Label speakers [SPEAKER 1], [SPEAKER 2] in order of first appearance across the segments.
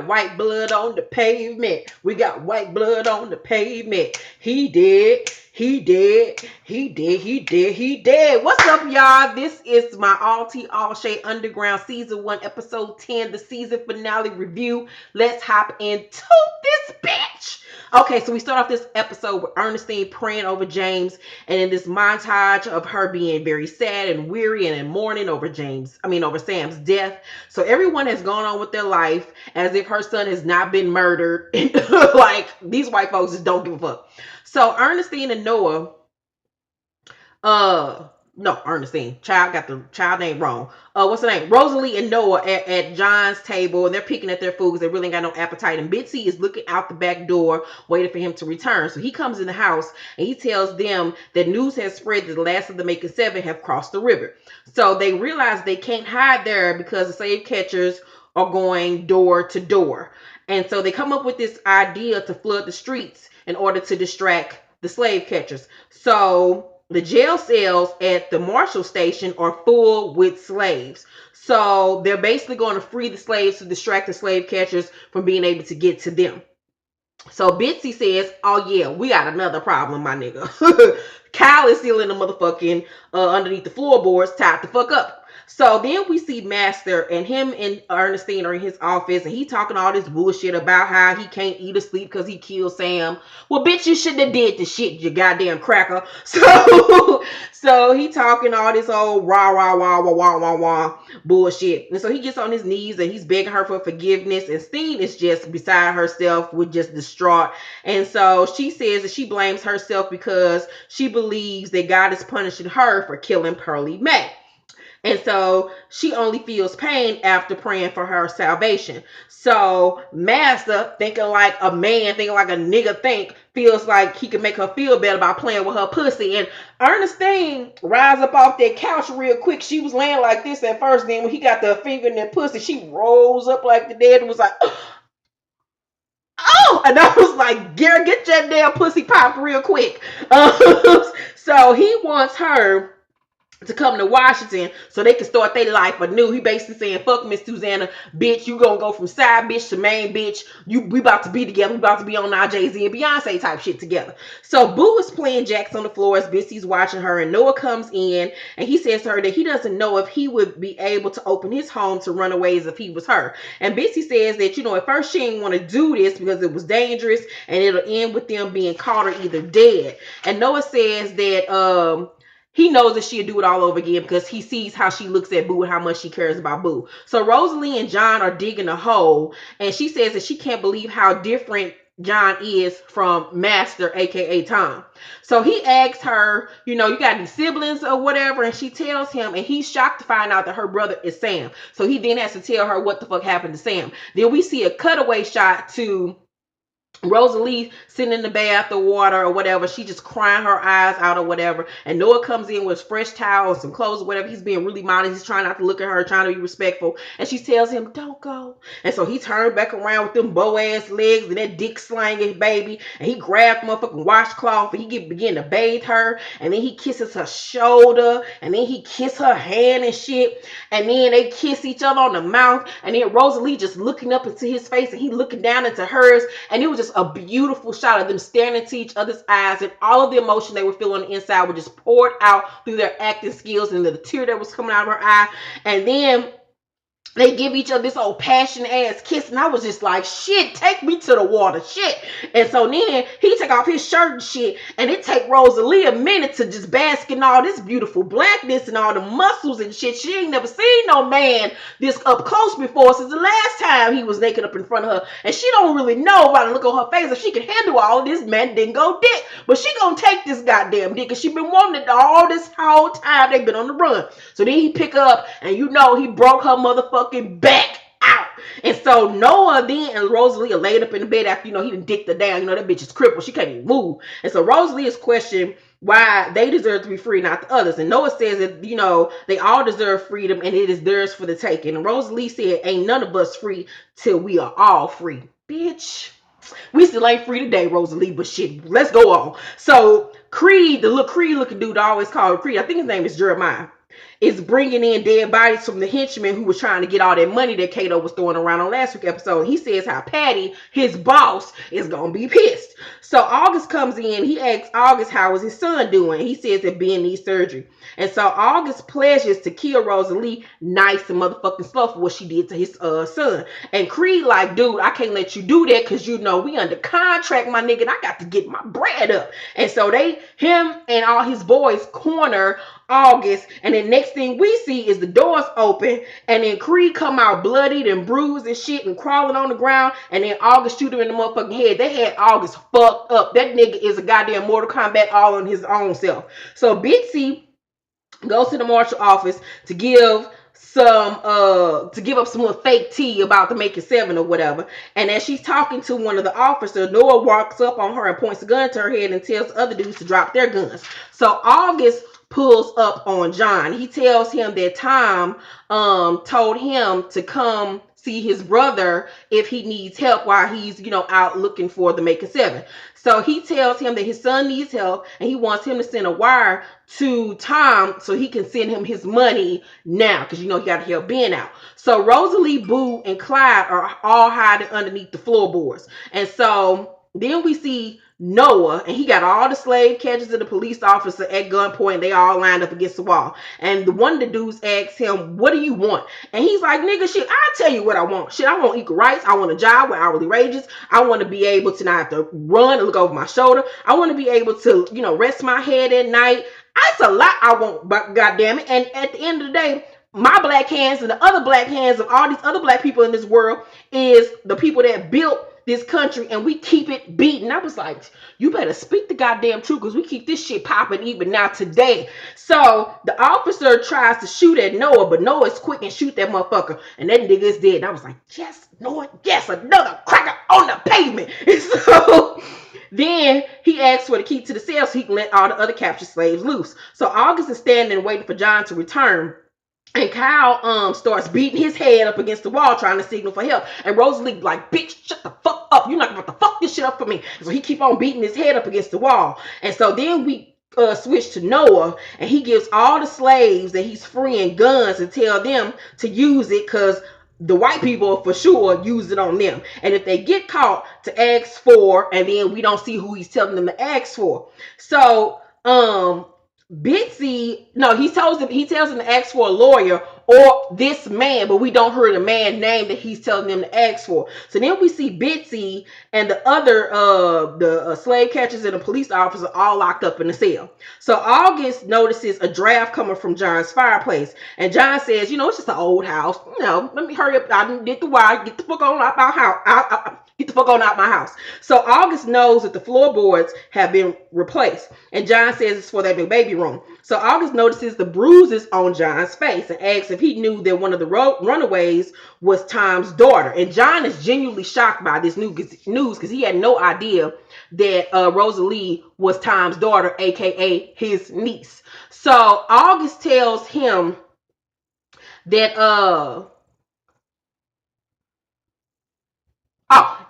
[SPEAKER 1] white blood on the pavement. We got white blood on the pavement. He did. He did. He did. He did. He did. What's up, y'all? This is my All Tea All Shade Underground Season 1, Episode 10, the season finale review. Let's hop into this bitch. Okay, so we start off this episode with Ernestine praying over James, and in this montage of her being very sad and weary and in mourning over over Sam's death. So everyone has gone on with their life as if her son has not been murdered. Like, these white folks just don't give a fuck. So Ernestine and Noah, no, Ernestine. Child got the child name wrong. What's the name? Rosalie and Noah at John's table, and they're picking at their food because they really ain't got no appetite. And Bitsy is looking out the back door, waiting for him to return. So he comes in the house and he tells them that news has spread that the last of the Macon Seven have crossed the river. So they realize they can't hide there because the slave catchers are going door to door. And so they come up with this idea to flood the streets in order to distract the slave catchers. So the jail cells at the Marshall station are full with slaves. So they're basically going to free the slaves to distract the slave catchers from being able to get to them. So Bitsy says, oh yeah, we got another problem, my nigga. Kyle is still in the motherfucking underneath the floorboards, tied the fuck up. So then we see Master, and him and Ernestine are in his office, and he talking all this bullshit about how he can't eat or sleep because he killed Sam. Well, bitch, you shouldn't have did the shit, you goddamn cracker. So he talking all this old rah rah wah wah wah wah wah bullshit. And so he gets on his knees and he's begging her for forgiveness. And Steen is just beside herself, with just distraught. And so she says that she blames herself because she believes that God is punishing her for killing Pearlie Mae. And so she only feels pain after praying for her salvation. So Master, thinking like a man, thinking like a nigga think, feels like he can make her feel better by playing with her pussy. And Ernestine rise up off that couch real quick. She was laying like this at first. Then when he got the finger in that pussy, she rose up like the dead and was like, oh, and I was like, Gary, get that damn pussy popped real quick. So he wants her to come to Washington so they can start their life anew. He basically saying, fuck Miss Susanna, bitch, you gonna go from side bitch to main bitch. We about to be together. We about to be on our Jay-Z and Beyonce type shit together. So Boo is playing jacks on the floor as Bissy's watching her, and Noah comes in and he says to her that he doesn't know if he would be able to open his home to runaways if he was her. And Bissy says that, at first she didn't want to do this because it was dangerous and it'll end with them being caught or either dead. And Noah says that he knows that she'll do it all over again because he sees how she looks at Boo and how much she cares about Boo. So Rosalie and John are digging a hole, and she says that she can't believe how different John is from Master, aka Tom. So he asks her, you got any siblings or whatever, and she tells him, and he's shocked to find out that her brother is Sam. So he then has to tell her what the fuck happened to Sam. Then we see a cutaway shot to Rosalie sitting in the bath or water or whatever. She just crying her eyes out or whatever. And Noah comes in with fresh towels, some clothes or whatever. He's being really modest. He's trying not to look at her, trying to be respectful. And she tells him, don't go. And so he turned back around with them bow ass legs and that dick slanging baby. And he grabbed motherfucking washcloth and he begin to bathe her. And then he kisses her shoulder. And then he kisses her hand and shit. And then they kiss each other on the mouth. And then Rosalie just looking up into his face and he looking down into hers. And it was just a beautiful shot of them staring into each other's eyes, and all of the emotion they were feeling on the inside were just poured out through their acting skills, and the tear that was coming out of her eye. And then they give each other this old passion ass kiss, and I was just like, shit, take me to the water, shit. And so then he take off his shirt and shit, and it take Rosalie a minute to just bask in all this beautiful blackness and all the muscles and shit. She ain't never seen no man this up close before since the last time he was naked up in front of her, and she don't really know by the look on her face if she can handle all of this man didn't go dick, but she gonna take this goddamn dick, and she been wanting it all this whole time they've been on the run. So then he pick up, and he broke her motherfucking back out. And so Noah then and Rosalie are laid up in the bed after, he done dicked her down. That bitch is crippled. She can't even move. And so Rosalie is questioning why they deserve to be free, not the others. And Noah says that, they all deserve freedom and it is theirs for the taking. And Rosalie said, ain't none of us free till we are all free. Bitch. We still ain't free today, Rosalie, but shit, let's go on. So Creed, the little Creed looking dude I always call Creed, I think his name is Jeremiah. is bringing in dead bodies from the henchman who was trying to get all that money that Kato was throwing around on last week's episode. He says how Patty, his boss, is gonna be pissed. So August comes in. He asks August how is his son doing. He says that Ben needs surgery. And so August pledges to kill Rosalie nice and motherfucking slow for what she did to his son. And Creed like, dude, I can't let you do that because you know we under contract, my nigga, and I got to get my bread up. And so him and all his boys corner August, and then next thing we see is the doors open, and then Creed come out bloodied and bruised and shit and crawling on the ground, and then August shoot him in the motherfucking head. They had August fucked up. That nigga is a goddamn Mortal Kombat all on his own self. So Bitsy goes to the marshal office to give up some little fake tea about the making 7 or whatever. And as she's talking to one of the officers, Noah walks up on her and points a gun to her head and tells other dudes to drop their guns. So August pulls up on John. He tells him that Tom told him to come see his brother if he needs help while he's out looking for the making 7. So he tells him that his son needs help and he wants him to send a wire to Tom so he can send him his money now because he got to help Ben out. So Rosalie, Boo, and Clyde are all hiding underneath the floorboards. And so then we see Noah, and he got all the slave catchers and the police officer at gunpoint. They all lined up against the wall. And one of the dudes asks him, what do you want? And he's like, nigga, shit, I'll tell you what I want. Shit, I want equal rights. I want a job with hourly wages. I want to be able to not have to run and look over my shoulder. I want to be able to, rest my head at night. That's a lot I want, but goddamn it. And at the end of the day, my black hands and the other black hands of all these other black people in this world is the people that built this country, and we keep it beaten. I was like, you better speak the goddamn truth because we keep this shit popping even now today. So the officer tries to shoot at Noah, but Noah's quick and shoot that motherfucker, and that nigga is dead. And I was like, yes, Noah, yes, another cracker on the pavement. And so then he asks for the key to the cell so he can let all the other captured slaves loose. So August is standing and waiting for John to return. And Kyle starts beating his head up against the wall trying to signal for help. And Rosalie like, bitch, shut the fuck up. You're not about to fuck this shit up for me. So he keep on beating his head up against the wall. And so then we switch to Noah, and he gives all the slaves that he's freeing guns and tell them to use it because the white people for sure use it on them. And if they get caught, to ask for, and then we don't see who he's telling them to ask for. So Bitsy, no, he tells him to ask for a lawyer or this man, but we don't hear the man's name that he's telling them to ask for. So then we see Bitsy and the other the slave catchers and the police officer all locked up in the cell. So August notices a draft coming from John's fireplace, and John says, it's just an old house. Let me hurry up. I didn't get the wire. Get the fuck on out my house. Get the fuck on out my house. So August knows that the floorboards have been replaced, and John says it's for that new baby room. So August notices the bruises on John's face and asks if he knew that one of the runaways was Tom's daughter. And John is genuinely shocked by this news because he had no idea that Rosalie was Tom's daughter, aka his niece. So August tells him that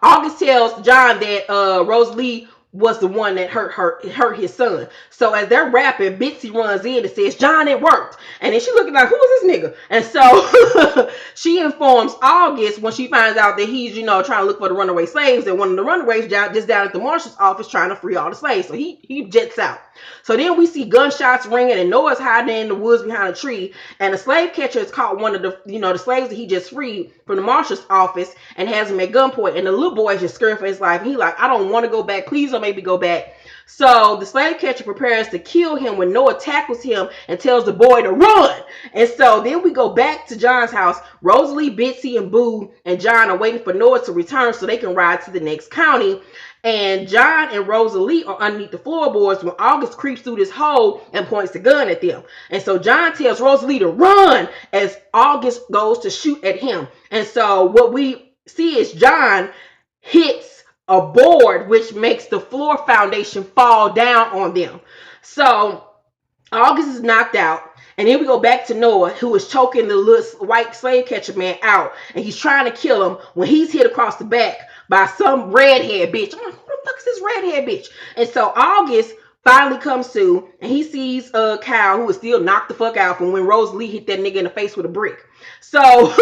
[SPEAKER 1] August tells John that Rosalie was the one that hurt his son. So as they're rapping, Bitsy runs in and says, John, it worked. And then she looking like, who is this nigga? And so she informs August when she finds out that he's, trying to look for the runaway slaves, and one of the runaways just down at the marshal's office trying to free all the slaves. So he jets out. So then we see gunshots ringing, and Noah's hiding in the woods behind a tree, and the slave catcher has caught one of the, the slaves that he just freed from the marshal's office and has him at gunpoint. And the little boy is just scared for his life. He like, I don't want to go back. Please don't make me go back. So the slave catcher prepares to kill him when Noah tackles him and tells the boy to run. And so then we go back to John's house. Rosalie, Bitsy, and Boo and John are waiting for Noah to return so they can ride to the next county. And John and Rosalie are underneath the floorboards when August creeps through this hole and points the gun at them. And so John tells Rosalie to run as August goes to shoot at him. And so what we see is John hits a board, which makes the floor foundation fall down on them. So August is knocked out. And then we go back to Noah, who is choking the little white slave catcher man out. And he's trying to kill him when he's hit across the back by some redhead bitch. I'm like, who the fuck is this redhead bitch? And so August finally comes to, and he sees Kyle, who is still knocked the fuck out from when Rosalie hit that nigga in the face with a brick. So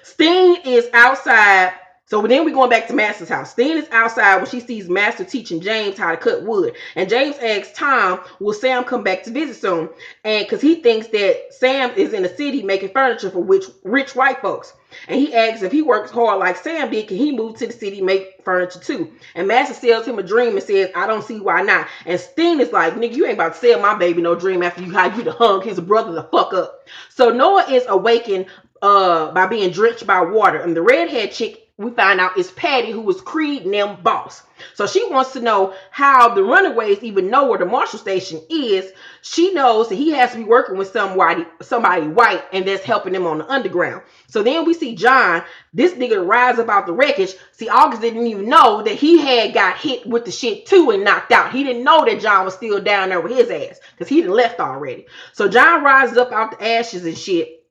[SPEAKER 1] Steen is outside. So then we going back to Master's house. Steen is outside when she sees Master teaching James how to cut wood. And James asks Tom, will Sam come back to visit soon? And because he thinks that Sam is in the city making furniture for rich white folks. And he asks if he works hard like Sam did, can he move to the city make furniture too? And Master sells him a dream and says, I don't see why not. And Steen is like, nigga, you ain't about to sell my baby no dream after you hung his brother the fuck up. So Noah is awakened by being drenched by water. And the redhead chick, we find out, is Patty, who was Creed and them boss. So she wants to know how the runaways even know where the Marshall station is. She knows that he has to be working with somebody white, and that's helping him on the underground. So then we see John, this nigga, rise about the wreckage. See, August didn't even know that he had got hit with the shit too and knocked out. He didn't know that John was still down there with his ass because he done left already. So John rises up out the ashes and shit,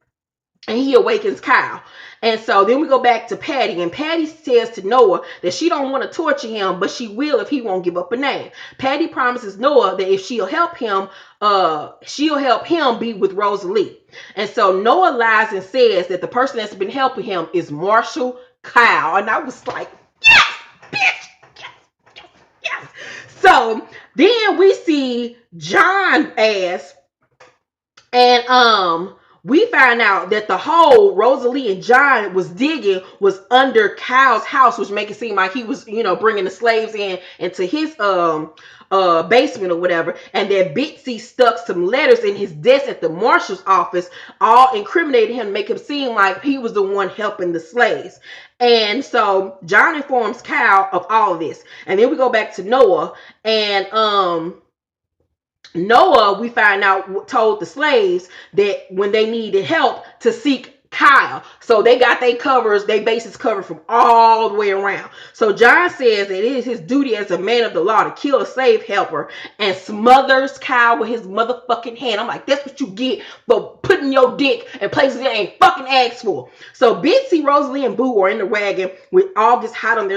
[SPEAKER 1] and he awakens Kyle. And so then we go back to Patty, and Patty says to Noah that she don't want to torture him, but she will if he won't give up a name. Patty promises Noah that if she'll help him be with Rosalie. And so Noah lies and says that the person that's been helping him is Marshall Kyle. And I was like, yes, bitch, yes, yes, yes. So then we see John ass, and we find out that the hole Rosalie and John was digging was under Kyle's house, which make it seem like he was, bringing the slaves into his basement or whatever, and that Bitsy stuck some letters in his desk at the marshal's office, all incriminating him, make him seem like he was the one helping the slaves. And so John informs Kyle of all of this, and then we go back to Noah, and Noah, we find out, told the slaves that when they needed help to seek Kyle. So they got their bases covered from all the way around. So John says that it is his duty as a man of the law to kill a slave helper, and smothers Kyle with his motherfucking hand. I'm like, that's what you get for putting your dick in places that ain't fucking asked for. So Bitsy, Rosalie, and Boo are in the wagon with August hot on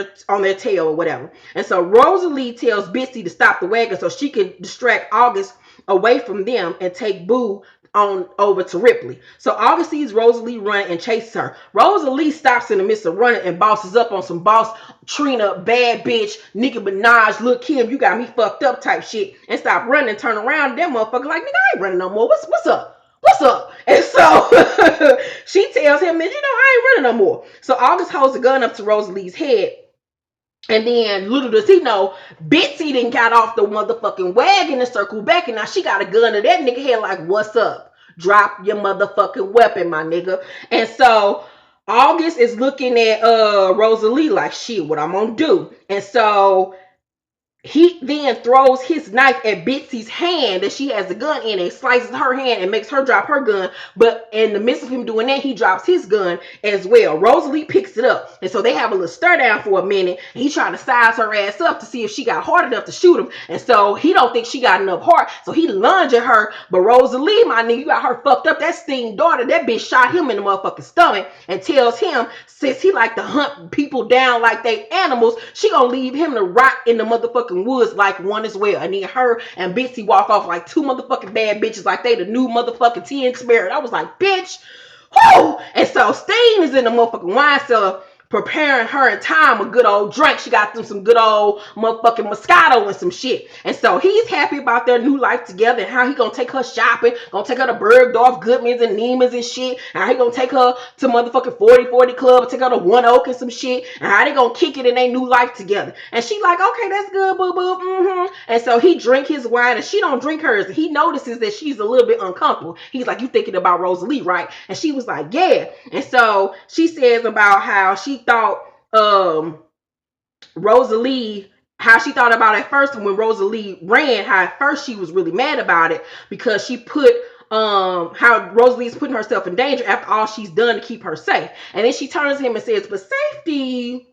[SPEAKER 1] their tail or whatever. And so Rosalie tells Bitsy to stop the wagon so she can distract August away from them and take Boo on over to Ripley. So August sees Rosalie run and chases her. Rosalie stops in the midst of running and bosses up on some boss Trina, bad bitch, Nicki Minaj, look Kim, you got me fucked up type shit, and stop running and turn around. That motherfucker like, nigga, I ain't running no more. What's up? What's up? And so she tells him that, I ain't running no more. So August holds a gun up to Rosalie's head. And then, little does he know, Bitsy done got off the motherfucking wagon and circled back, and now she got a gun to that nigga head like, what's up? Drop your motherfucking weapon, my nigga. And so August is looking at Rosalie like, shit, what I'm gonna do? And so he then throws his knife at Bitsy's hand that she has the gun in, and slices her hand and makes her drop her gun. But in the midst of him doing that, he drops his gun as well. Rosalie picks it up, and so they have a little stir down for a minute. He trying to size her ass up to see if she got hard enough to shoot him, and so he don't think she got enough heart, so he lunge at her. But Rosalie, my nigga, you got her fucked up. That Steen daughter, that bitch shot him in the motherfucking stomach, and tells him, since he like to hunt people down like they animals, she gonna leave him to rot in the motherfucking woods like one as well. And then her and Bitsy walk off like two motherfucking bad bitches, like they the new motherfucking T and Spirit. I was like, bitch, whoo! And so Steen is in the motherfucking wine cellar preparing her and Tom a good old drink. She got them some good old motherfucking Moscato and some shit. And so he's happy about their new life together and how he gonna take her shopping, gonna take her to Bergdorf Goodman's and Neiman's and shit, and how he gonna take her to motherfucking 4040 Club and take her to One Oak and some shit, and how they gonna kick it in their new life together. And she like, okay, that's good, boo boo. And so he drink his wine and she don't drink hers. He notices that she's a little bit uncomfortable. He's like, you thinking about Rosalie, right? And she was like, yeah. And so she says about how she thought Rosalie, how she thought about it at first when Rosalie ran, how at first she was really mad about it because she put how Rosalie's putting herself in danger after all she's done to keep her safe. And then she turns to him and says, but safety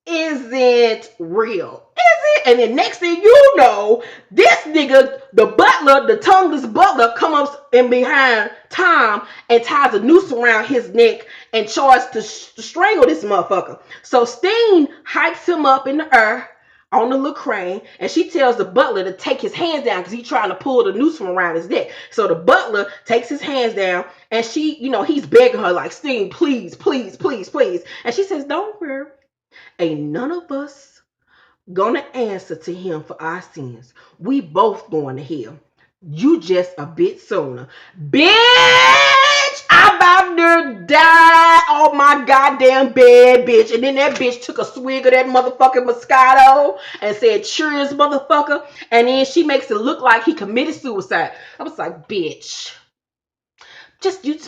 [SPEAKER 1] isn't real, is it? And then next thing you know, this nigga, the butler, the tongueless butler, come up in behind Tom and ties a noose around his neck and tries to strangle this motherfucker. So Steen hikes him up in the air, on the little crane, and she tells the butler to take his hands down because he's trying to pull the noose from around his neck. So the butler takes his hands down, and she, he's begging her like, Sting, please, please, please, please. And she says, don't worry, ain't none of us gonna answer to him for our sins. We both going to hell. You just a bit sooner. Bitch, I'm about to die on my goddamn bed, bitch. And then that bitch took a swig of that motherfucking Moscato and said, cheers, motherfucker. And then she makes it look like he committed suicide. I was like, bitch, just you.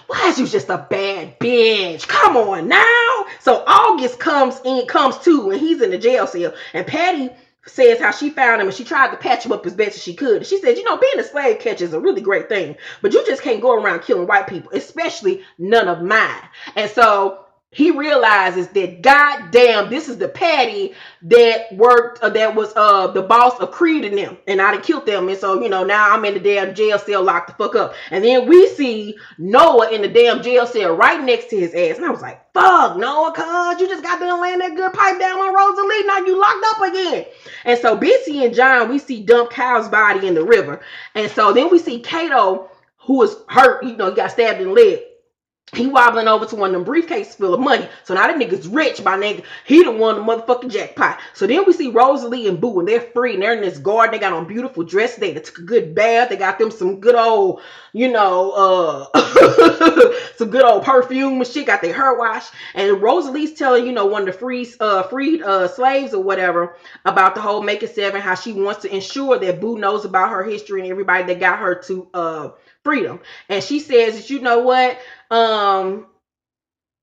[SPEAKER 1] Why is you just a bad bitch? Come on now. So August comes too, and he's in the jail cell. And Patty says how she found him and she tried to patch him up as best as she could. She said, being a slave catcher is a really great thing, but you just can't go around killing white people, especially none of mine. And so he realizes that goddamn, this is the Patty that worked, that was the boss of Creed and them, and I done killed them. And so now I'm in the damn jail cell, locked the fuck up. And then we see Noah in the damn jail cell right next to his ass, and I was like, fuck Noah, cuz you just got done laying that good pipe down on Rosalie, now you locked up again. And so Bitsy and John, we see dump Kyle's body in the river. And so then we see Kato, who was hurt, he got stabbed in the leg. He wobbling over to one of them briefcases full of money. So now that nigga's rich, my nigga. He the one the motherfucking jackpot. So then we see Rosalie and Boo, and they're free, and they're in this garden. They got on beautiful dresses. They took a good bath. They got them some good old, some good old perfume and shit. Got their hair washed. And Rosalie's telling, one of the freed slaves or whatever about the whole Make It 7, how she wants to ensure that Boo knows about her history and everybody that got her to freedom. And she says that, you know what?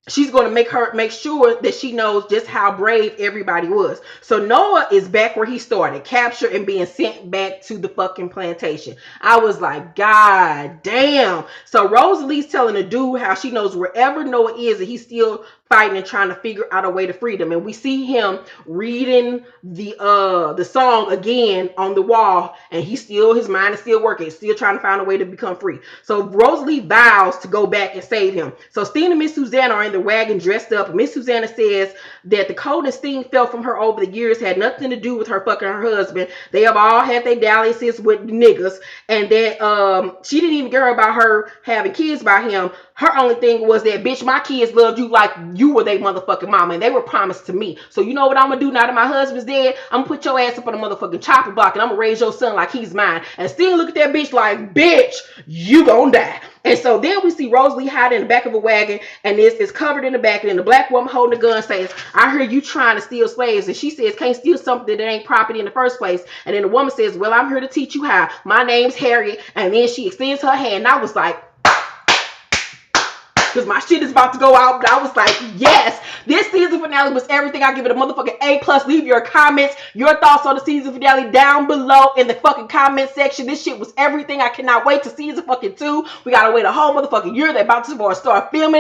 [SPEAKER 1] She's going to make sure that she knows just how brave everybody was. So Noah is back where he started, captured and being sent back to the fucking plantation. I was like, God damn. So Rosalie's telling the dude how she knows wherever Noah is, that he's still fighting and trying to figure out a way to freedom. And we see him reading the song again on the wall, and his mind is still working, still trying to find a way to become free. So Rosalie vows to go back and save him. So Steen and Miss Susanna are in the wagon dressed up. Miss Susanna says that the cold and Steen felt from her over the years had nothing to do with her fucking her husband. They have all had their dalliances with niggas, and that she didn't even care about her having kids by him. Her only thing was that, bitch, my kids loved you like you were their motherfucking mama, and they were promised to me. So you know what I'm gonna do now that my husband's dead? I'm gonna put your ass up on a motherfucking chopper block, and I'm gonna raise your son like he's mine. And still look at that bitch like, bitch, you gonna die. And so then we see Rosalie hiding in the back of a wagon, and this is covered in the back, and the black woman holding a gun says, I heard you trying to steal slaves. And she says, can't steal something that ain't property in the first place. And then the woman says, well, I'm here to teach you how. My name's Harriet. And then she extends her hand, and I was like, because my shit is about to go out, but I was like, yes, this season finale was everything. I give it a motherfucking A+. Leave your comments, your thoughts on the season finale down below in the fucking comment section. This shit was everything. I cannot wait to season fucking 2. We gotta wait a whole motherfucking year. They're about to start filming.